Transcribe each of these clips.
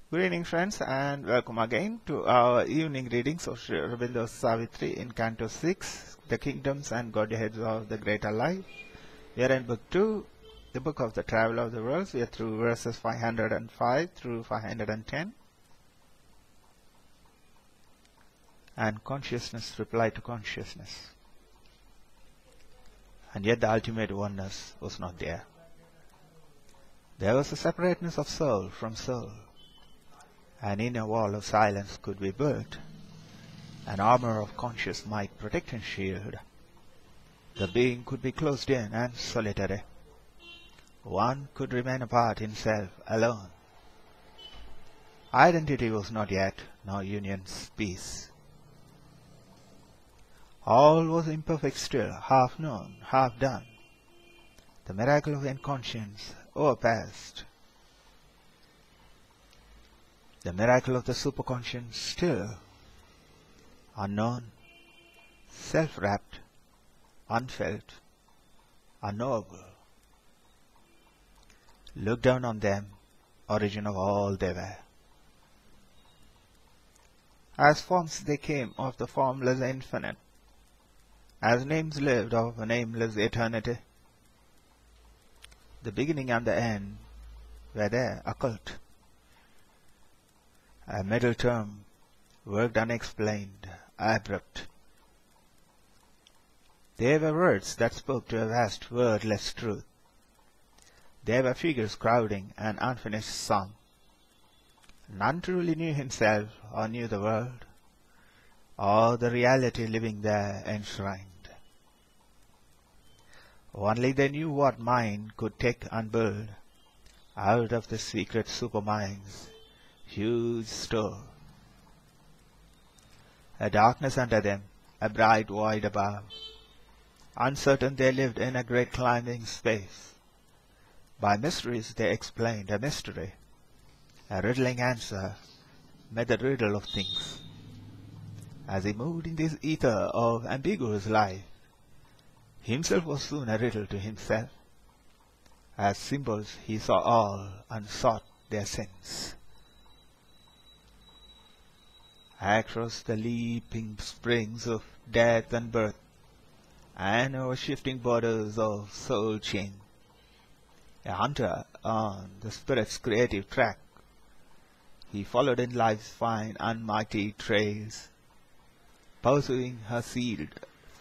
Good evening, friends, and welcome again to our evening readings of Aurobindo Savitri in Canto 6, The Kingdoms and Godheads of the Greater Life. We are in Book 2, the Book of the Travel of the Worlds. We are through verses 505 through 510. And consciousness reply to consciousness. And yet the ultimate oneness was not there. There was a separateness of soul from soul. An inner wall of silence could be built, an armor of conscious might protect and shield. The being could be closed in and solitary. One could remain apart himself, alone. Identity was not yet, nor union's peace. All was imperfect still, half known, half done. The miracle of inconscience overpassed. The miracle of the superconscious still unknown, self-wrapped, unfelt, unknowable. Look down on them, origin of all they were. As forms they came of the formless infinite, as names lived of a nameless eternity. The beginning and the end were there, occult. A middle term, worked unexplained, abrupt. They were words that spoke to a vast wordless truth. They were figures crowding an unfinished song. None truly knew himself or knew the world, or the reality living there enshrined. Only they knew what mind could take and build out of the secret supermind's huge store. A darkness under them, a bright void above. Uncertain they lived in a great climbing space. By mysteries they explained a mystery. A riddling answer made the riddle of things. As he moved in this ether of ambiguous life, himself was soon a riddle to himself. As symbols he saw all and sought their sense. Across the leaping springs of death and birth, and over shifting borders of soul chain, a hunter on the spirit's creative track, he followed in life's fine and mighty trails, pursuing her sealed,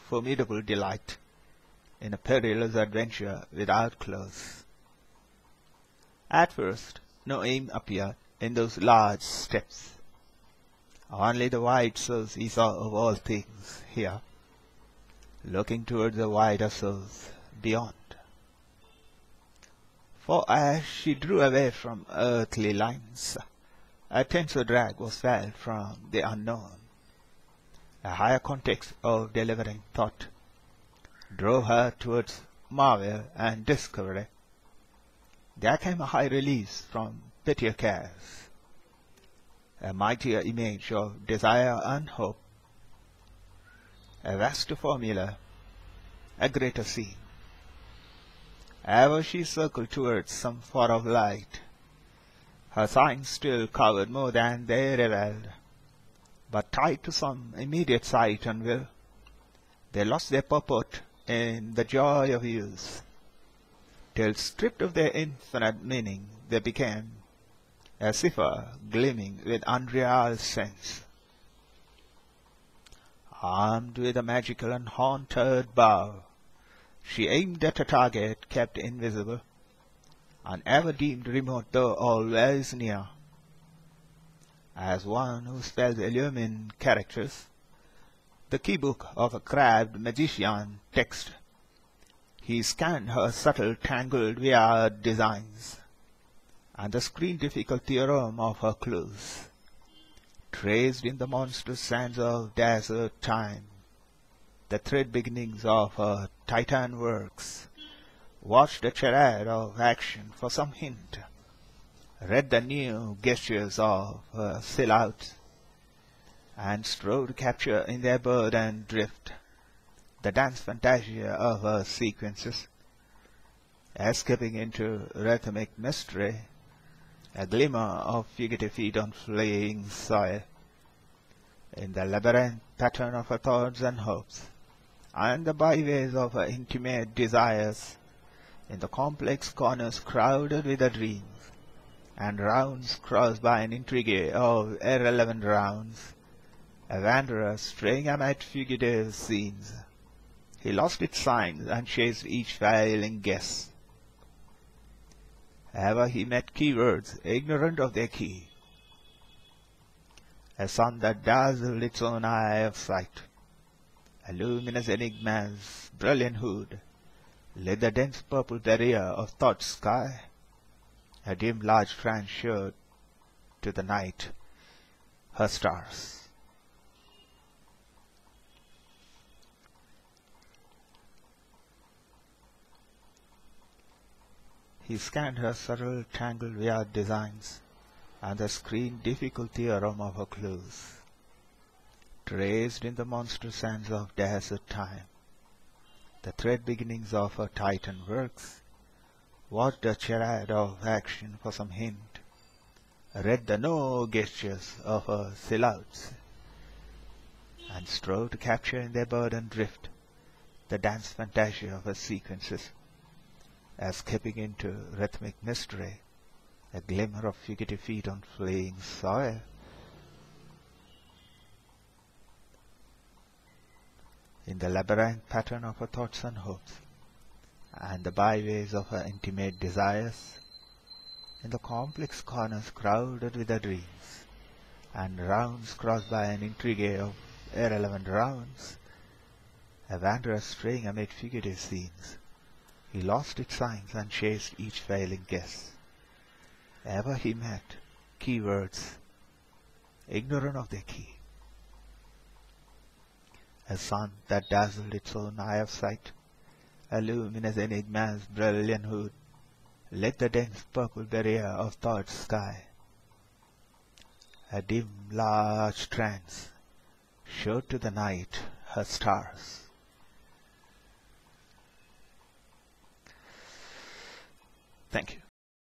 formidable delight in a perilous adventure without close. At first, no aim appeared in those large steps. Only the wide source he saw of all things here, looking towards the wider source beyond. For as she drew away from earthly lines, a tenser drag was felt from the unknown. A higher context of delivering thought drove her towards marvel and discovery. There came a high release from pettier cares, a mightier image of desire and hope, a vaster formula, a greater scene. Ever she circled towards some far of light. Her signs still covered more than they revealed, but tied to some immediate sight and will, they lost their purport in the joy of use, till stripped of their infinite meaning they became a cipher gleaming with unreal sense. Armed with a magical and haunted bow, she aimed at a target kept invisible, and ever deemed remote though always near. As one who spells illumined characters, the keybook of a crabbed magician text, he scanned her subtle tangled weird designs, and the screen-difficult theorem of her clues, traced in the monstrous sands of desert time, the thread beginnings of her Titan works, watched the charade of action for some hint, read the new gestures of her silhouette, and strove to capture in their bird and drift the dance fantasia of her sequences, escaping into rhythmic mystery, a glimmer of fugitive feet on fleeing soil, in the labyrinth pattern of her thoughts and hopes, and the byways of her intimate desires, in the complex corners crowded with her dreams, and rounds crossed by an intrigue of irrelevant rounds, a wanderer straying amid fugitive scenes. He lost its signs and chased each failing guess. Ever he met keywords, ignorant of their key, a sun that dazzled its own eye of sight, a luminous enigma's brilliant hood, lit the dense purple barrier of thought's sky, a dim large trance showed to the night her stars. He scanned her subtle, tangled, weird designs, and the screened difficult theorem of her clues, traced in the monstrous sands of desert time, the thread beginnings of her titan works, watched the charade of action for some hint, read the no gestures of her silhouettes, and strove to capture in their burdened drift the dance fantasia of her sequences, escaping into rhythmic mystery, a glimmer of fugitive feet on fleeing soil. In the labyrinth pattern of her thoughts and hopes, and the byways of her intimate desires, in the complex corners crowded with her dreams, and rounds crossed by an intrigue of irrelevant rounds, a wanderer straying amid fugitive scenes, he lost its signs and chased each failing guess. Ever he met keywords, ignorant of their key, a sun that dazzled its own eye of sight, a luminous enigma's brilliant hood, lit the dense purple barrier of thought's sky. A dim large trance showed to the night her stars. Thank you.